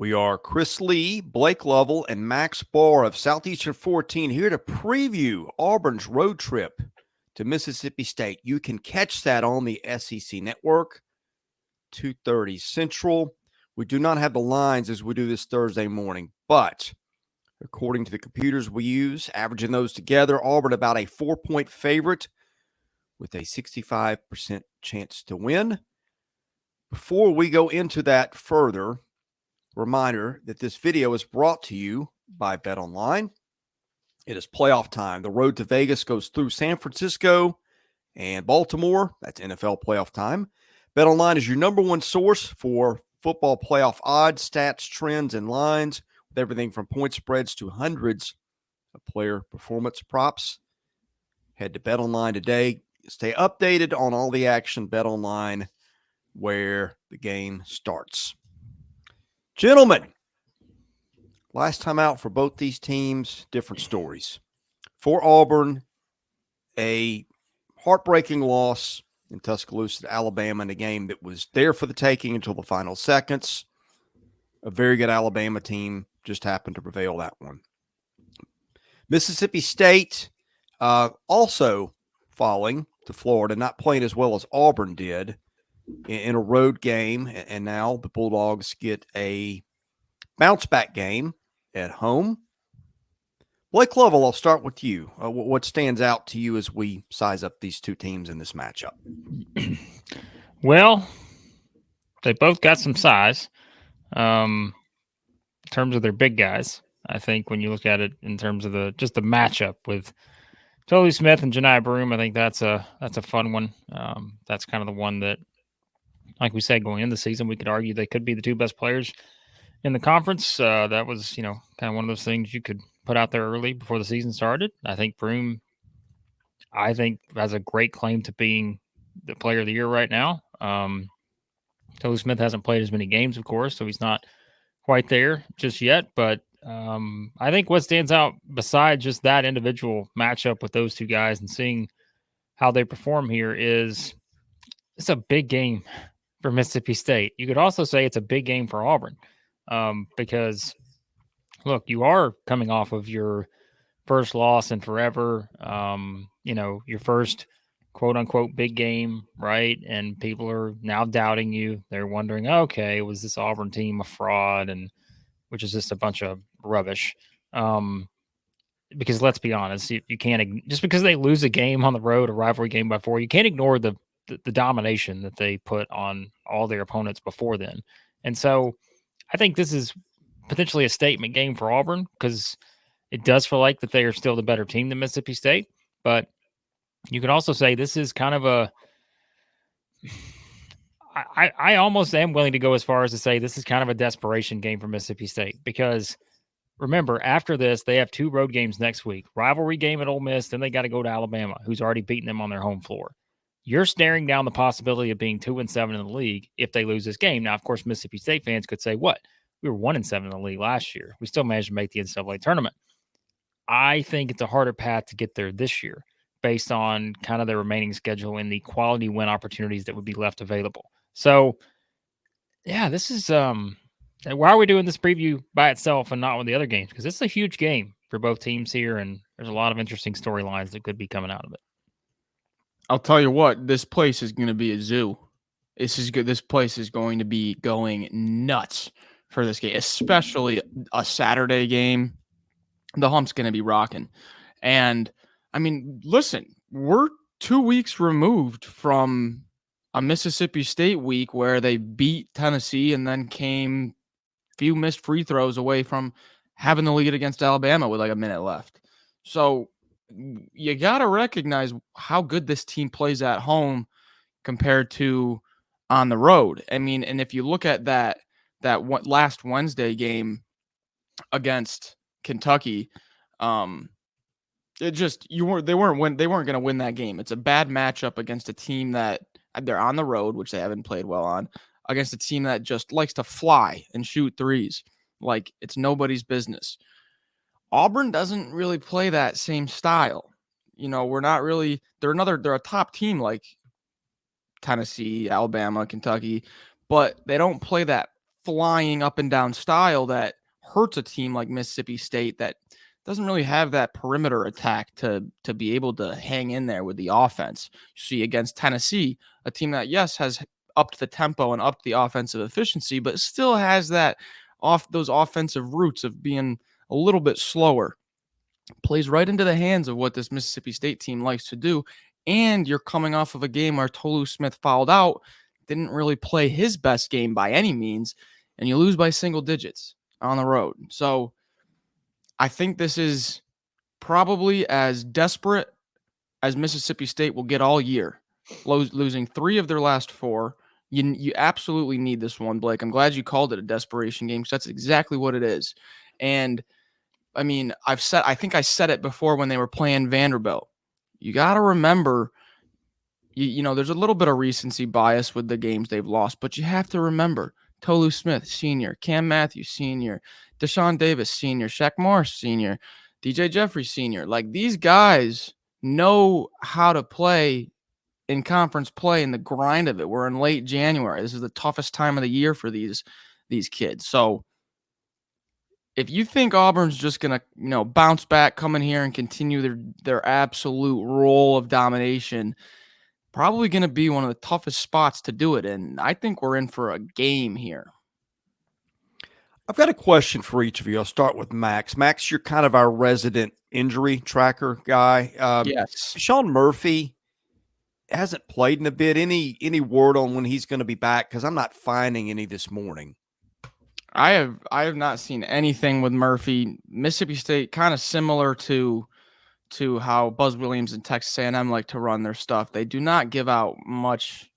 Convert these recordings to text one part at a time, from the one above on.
We are Chris Lee, Blake Lovell, and Max Barr of Southeastern 14 here to preview Auburn's road trip to Mississippi State. You can catch that on the SEC Network, 2:30 Central. We do not have the lines as we do this Thursday morning, but according to the computers we use, averaging those together, Auburn about a 4-point favorite with a 65% chance to win. Before we go into that further, reminder that this video is brought to you by BetOnline. It is playoff time. The road to Vegas goes through San Francisco and Baltimore. That's NFL playoff time. BetOnline is your number one source for football playoff odds, stats, trends, and lines, with everything from point spreads to hundreds of player performance props. Head to BetOnline today. Stay updated on all the action. BetOnline, where the game starts. Gentlemen, last time out for both these teams, different stories. For Auburn, a heartbreaking loss in Tuscaloosa to Alabama in a game that was there for the taking until the final seconds. A very good Alabama team just happened to prevail that one. Mississippi State also falling to Florida, not playing as well as Auburn did in a road game, and now the Bulldogs get a bounce-back game at home. Blake Lovell, I'll start with you. What stands out to you as we size up these two teams in this matchup? Well, they both got some size in terms of their big guys. I think when you look at it in terms of just the matchup with Tolu Smith and Janai Broome, I think that's a fun one. That's kind of the one that, like we said, going into the season, we could argue they could be the two best players in the conference. That was, kind of one of those things you could put out there early before the season started. I think Broome, has a great claim to being the player of the year right now. Tolu Smith hasn't played as many games, of course, so he's not quite there just yet. But I think what stands out besides just that individual matchup with those two guys and seeing how they perform here is it's a big game for Mississippi State. You could also say it's a big game for Auburn because, look, you are coming off of your first loss in forever, your first quote-unquote big game, right? And people are now doubting you. They're wondering, okay, was this Auburn team a fraud? And which is just a bunch of rubbish. Because let's be honest, you can't, just because they lose a game on the road, a rivalry game by 4, you can't ignore the domination that they put on all their opponents before then. And so I think this is potentially a statement game for Auburn because it does feel like that they are still the better team than Mississippi State. But you could also say this is kind of I almost am willing to go as far as to say this is kind of a desperation game for Mississippi State because remember, after this, they have 2 road games next week. Rivalry game at Ole Miss, then they got to go to Alabama, who's already beaten them on their home floor. You're staring down the possibility of being 2-7 in the league if they lose this game. Now, of course, Mississippi State fans could say, what? We were 1-7 in the league last year. We still managed to make the NCAA tournament. I think it's a harder path to get there this year based on kind of the remaining schedule and the quality win opportunities that would be left available. So, yeah, this is why are we doing this preview by itself and not with the other games? Because it's a huge game for both teams here, and there's a lot of interesting storylines that could be coming out of it. I'll tell you what, this place is going to be a zoo. This is good. This place is going to be going nuts for this game, especially a Saturday game. The Hump's going to be rocking. And, I mean, listen, we're 2 weeks removed from a Mississippi State week where they beat Tennessee and then came a few missed free throws away from having the lead against Alabama with like a minute left. So you got to recognize how good this team plays at home compared to on the road. I mean, and if you look at that last Wednesday game against Kentucky, it just they weren't going to win that game. It's a bad matchup against a team that they're on the road, which they haven't played well on, against a team that just likes to fly and shoot threes like it's nobody's business. Auburn doesn't really play that same style. We're not really, they're a top team like Tennessee, Alabama, Kentucky, but they don't play that flying up and down style that hurts a team like Mississippi State that doesn't really have that perimeter attack to be able to hang in there with the offense. You see against Tennessee, a team that, yes, has upped the tempo and upped the offensive efficiency, but still has that those offensive roots of being a little bit slower. Plays right into the hands of what this Mississippi State team likes to do. And you're coming off of a game where Tolu Smith fouled out, didn't really play his best game by any means, and you lose by single digits on the road. So I think this is probably as desperate as Mississippi State will get all year, losing 3 of their last 4. You absolutely need this one, Blake. I'm glad you called it a desperation game because that's exactly what it is. And I mean, I think I said it before when they were playing Vanderbilt. You got to remember, you know, there's a little bit of recency bias with the games they've lost, but you have to remember Tolu Smith, senior, Cam Matthews, senior, Deshaun Davis, senior, Shaq Morris, senior, DJ Jeffrey, senior. Like, these guys know how to play in conference play and the grind of it. We're in late January. This is the toughest time of the year for these kids. So if you think Auburn's just going to, you know, bounce back, come in here and continue their absolute role of domination, probably going to be one of the toughest spots to do it in. I think we're in for a game here. I've got a question for each of you. I'll start with Max. Max, you're kind of our resident injury tracker guy. Yes. Sean Murphy hasn't played in a bit. Any word on when he's going to be back? Because I'm not finding any this morning. I have not seen anything with Murphy. Mississippi State, kind of similar to how Buzz Williams and Texas A&M like to run their stuff. They do not give out much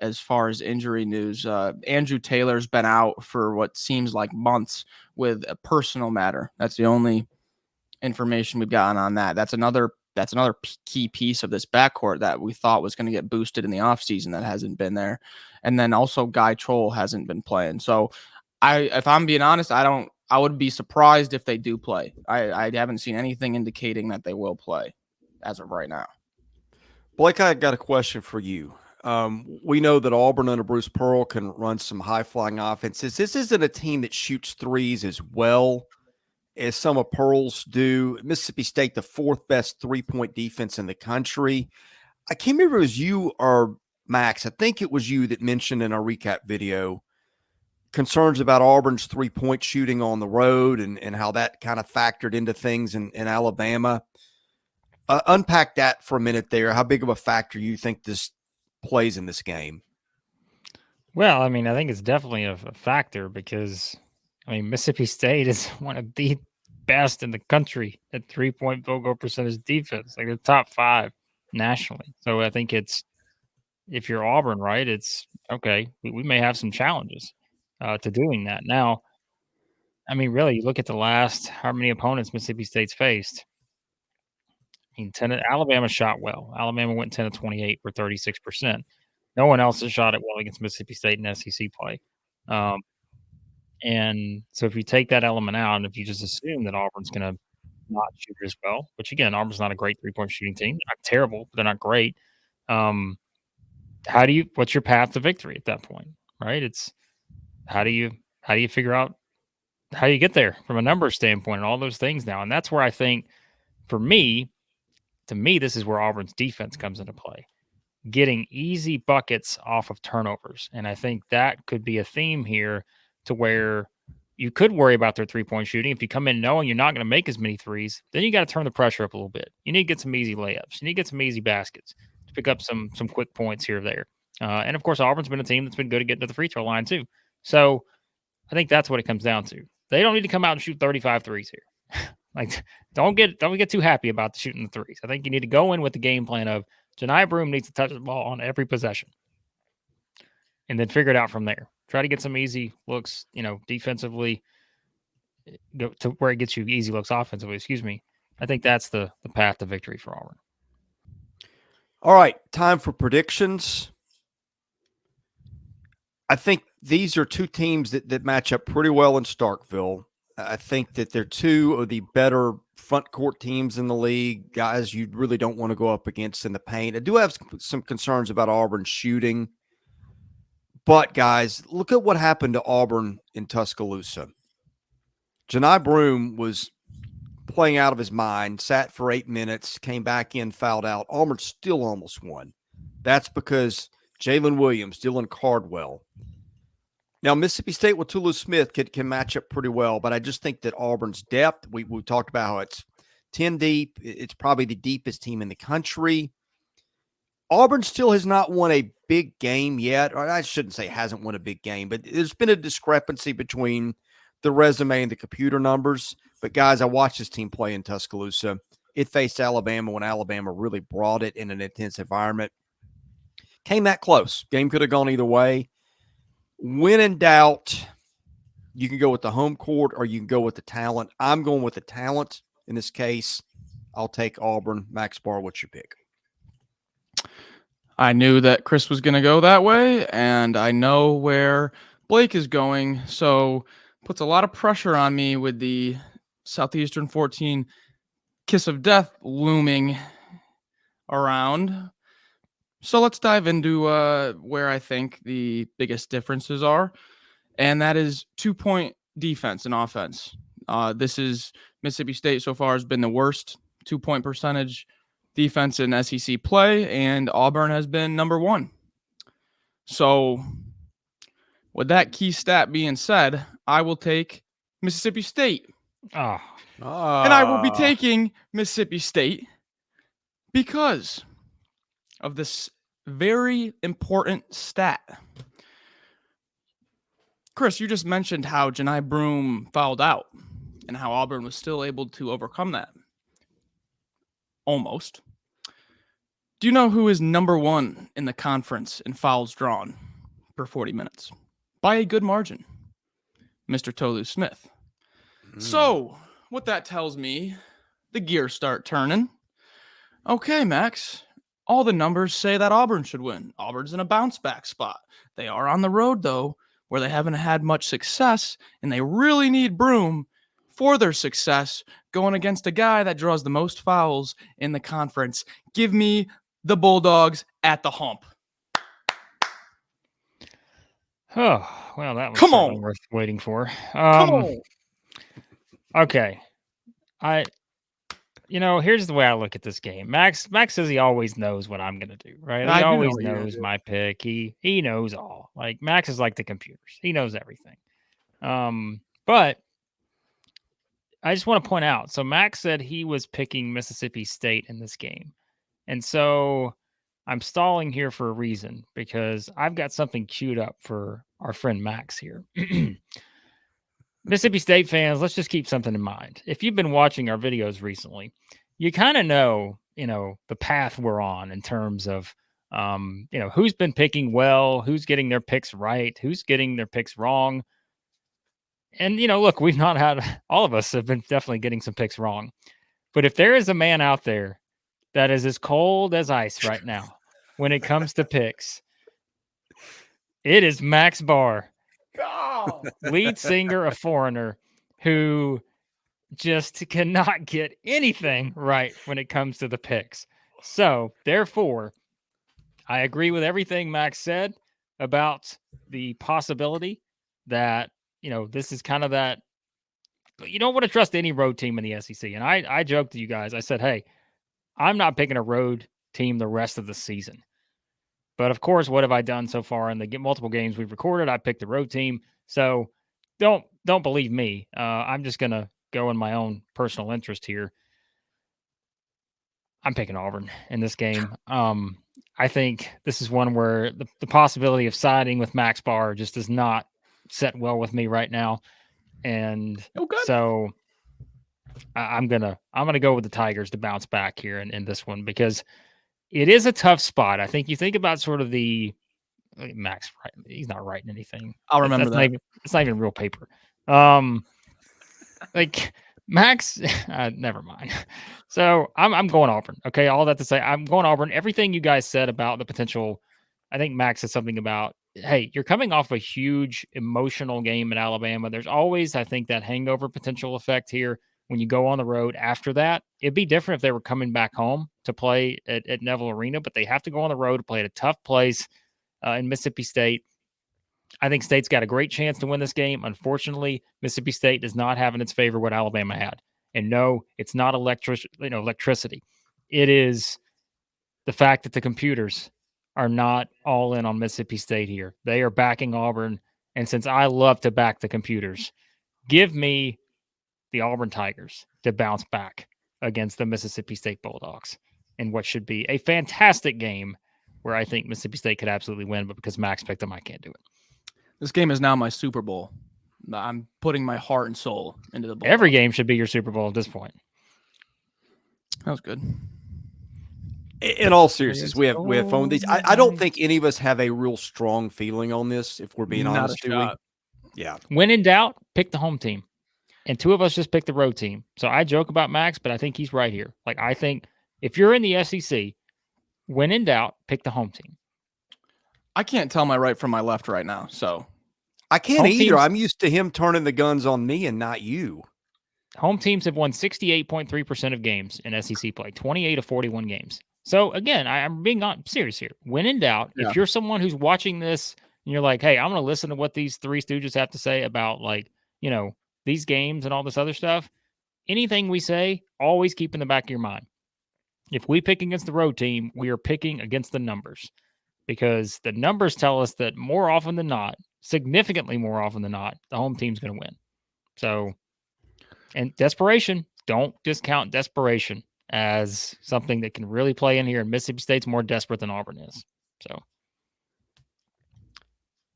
as far as injury news. Andrew Taylor's been out for what seems like months with a personal matter. That's the only information we've gotten on that. That's another key piece of this backcourt that we thought was going to get boosted in the offseason that hasn't been there. And then also Guy Troll hasn't been playing. So if I'm being honest, I would be surprised if they do play. I haven't seen anything indicating that they will play as of right now. Blake, I got a question for you. We know that Auburn under Bruce Pearl can run some high-flying offenses. This isn't a team that shoots threes as well as some of Pearl's do. Mississippi State, the 4th best three-point defense in the country. I can't remember if it was you or Max. I think it was you that mentioned in our recap video concerns about Auburn's three-point shooting on the road and how that kind of factored into things in Alabama. Unpack that for a minute there. How big of a factor you think this plays in this game? Well, I mean, I think it's definitely a factor because, I mean, Mississippi State is one of the best in the country at three-point field goal percentage defense. Like, they're top 5 nationally. So I think if you're Auburn, right, it's okay. We may have some challenges to doing that. Now, I mean, really, you look at the last, how many opponents Mississippi State's faced. I mean, Alabama shot well. Alabama went 10 of 28 for 36%. No one else has shot it well against Mississippi State in SEC play. And so if you take that element out, and if you just assume that Auburn's going to not shoot as well, which again, Auburn's not a great three-point shooting team. They're not terrible, but they're not great. What's your path to victory at that point, right? It's how do you figure out how you get there from a numbers standpoint and all those things now. And that's where I think, to me, this is where Auburn's defense comes into play. Getting easy buckets off of turnovers. And I think that could be a theme here to where you could worry about their three-point shooting. If you come in knowing you're not going to make as many threes, then you got to turn the pressure up a little bit. You need to get some easy layups. You need to get some easy baskets to pick up some quick points here or there. And, of course, Auburn's been a team that's been good at getting to the free throw line too. So I think that's what it comes down to. They don't need to come out and shoot 35 threes here. Like, don't get too happy about shooting the threes. I think you need to go in with the game plan of Janai Broome needs to touch the ball on every possession and then figure it out from there. Try to get some easy looks, defensively, go to where it gets you easy looks offensively, I think that's the path to victory for Auburn. All right, time for predictions. I think these are two teams that match up pretty well in Starkville. I think that they're two of the better front court teams in the league, guys you really don't want to go up against in the paint. I do have some concerns about Auburn shooting, But, guys, look at what happened to Auburn in Tuscaloosa. Janai Broome was playing out of his mind, sat for 8 minutes, came back in, fouled out. Auburn still almost won. That's because Jalen Williams, Dylan Cardwell. Now, Mississippi State with Toulouse-Smith can match up pretty well, but I just think that Auburn's depth, we talked about how it's 10 deep. It's probably the deepest team in the country. Auburn still has not won a big game yet, or I shouldn't say hasn't won a big game, but there's been a discrepancy between the resume and the computer numbers. But, guys, I watched this team play in Tuscaloosa. It faced Alabama when Alabama really brought it in an intense environment. Came that close. Game could have gone either way. When in doubt, you can go with the home court or you can go with the talent. I'm going with the talent in this case. I'll take Auburn. Max Barr, what's your pick? I knew that Chris was going to go that way, and I know where Blake is going, so puts a lot of pressure on me with the Southeastern 14 kiss of death looming around. So let's dive into where I think the biggest differences are, and that is 2-point defense and offense. This is Mississippi State so far has been the worst 2-point percentage defense in SEC play, and Auburn has been number 1. So with that key stat being said, I will take Mississippi State. And I will be taking Mississippi State because of this very important stat. Chris, you just mentioned how Janai Broome fouled out and how Auburn was still able to overcome that. Almost. Do you know who is number 1 in the conference in fouls drawn per 40 minutes? By a good margin. Mr. Toulouse-Smith. So, what that tells me, the gears start turning. Okay, Max. All the numbers say that Auburn should win. Auburn's in a bounce-back spot. They are on the road, though, where they haven't had much success, and they really need Broome for their success going against a guy that draws the most fouls in the conference. Give me the Bulldogs at the Hump. Oh, well, that was Come certainly on. worth waiting for. Come on. Okay. Here's the way I look at this game. Max says he always knows what I'm going to do, right? I He do know always what you're gonna knows do. my pick. He knows all. Like, Max is like the computers. He knows everything. But I just want to point out, so Max said he was picking Mississippi State in this game. And so I'm stalling here for a reason because I've got something queued up for our friend Max here. Mississippi State fans, let's just keep something in mind. If you've been watching our videos recently, you kind of know, the path we're on in terms of, who's been picking well, who's getting their picks right, who's getting their picks wrong. And, look, we've not had, all of us have been definitely getting some picks wrong. But if there is a man out there that is as cold as ice right now when it comes to picks, it is Max Barr, lead singer of Foreigner, who just cannot get anything right when it comes to the picks. So, therefore, I agree with everything Max said about the possibility that, this is kind of that, you don't want to trust any road team in the SEC. And I joked to you guys, I said, hey, I'm not picking a road team the rest of the season. But of course, what have I done so far in the multiple games we've recorded? I picked a road team. So don't believe me. I'm just going to go in my own personal interest here. I'm picking Auburn in this game. I think this is one where the possibility of siding with Max Barr just does not set well with me right now. And so I'm gonna go with the Tigers to bounce back here in this one because it is a tough spot. I think you think about sort of the Max. He's not writing anything. I'll remember that. It's not even real paper. Like Max. Never mind. So I'm going Auburn. Okay, all that to say, I'm going Auburn. Everything you guys said about the potential. I think Max said something about, hey, you're coming off a huge emotional game in Alabama. There's always, I think, that hangover potential effect here when you go on the road after that. It'd be different if they were coming back home to play at Neville Arena, but they have to go on the road to play at a tough place in Mississippi State. I think State's got a great chance to win this game. Unfortunately, Mississippi State does not have in its favor what Alabama had. And no, it's not electricity. It is the fact that the computers are not all in on Mississippi State here. They are backing Auburn. And since I love to back the computers, give me the Auburn Tigers to bounce back against the Mississippi State Bulldogs in what should be a fantastic game where I think Mississippi State could absolutely win, but because Max picked them, I can't do it. This game is now my Super Bowl. I'm putting my heart and soul into the ball. Every game should be your Super Bowl at this point. That was good. In all seriousness, we have phoned these. I don't think any of us have a real strong feeling on this, if we're being honest, do we? Yeah. When in doubt, pick the home team. And two of us just picked the road team. So I joke about Max, but I think he's right here. Like, I think if you're in the SEC, when in doubt, pick the home team. I can't tell my right from my left right now, so. I can't either. I'm used to him turning the guns on me and not you. Home teams have won 68.3% of games in SEC play, 28 of 41 games. So, again, I'm being serious here. When in doubt, if you're someone who's watching this and you're like, hey, I'm going to listen to what these three stooges have to say about, like, you know, these games and all this other stuff, anything we say, always keep in the back of your mind. If we pick against the road team, we are picking against the numbers, because the numbers tell us that more often than not, significantly more often than not, the home team's going to win. So, and desperation, don't discount desperation as something that can really play in here. And Mississippi State's more desperate than Auburn is. So,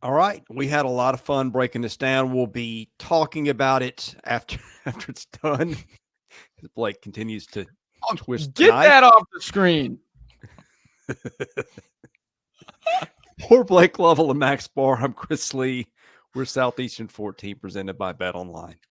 all right, we had a lot of fun breaking this down. We'll be talking about it after it's done. Blake continues to twist. Get that off the screen. For Blake Lovell and Max Barr, I'm Chris Lee. We're Southeastern 14, presented by Bet Online.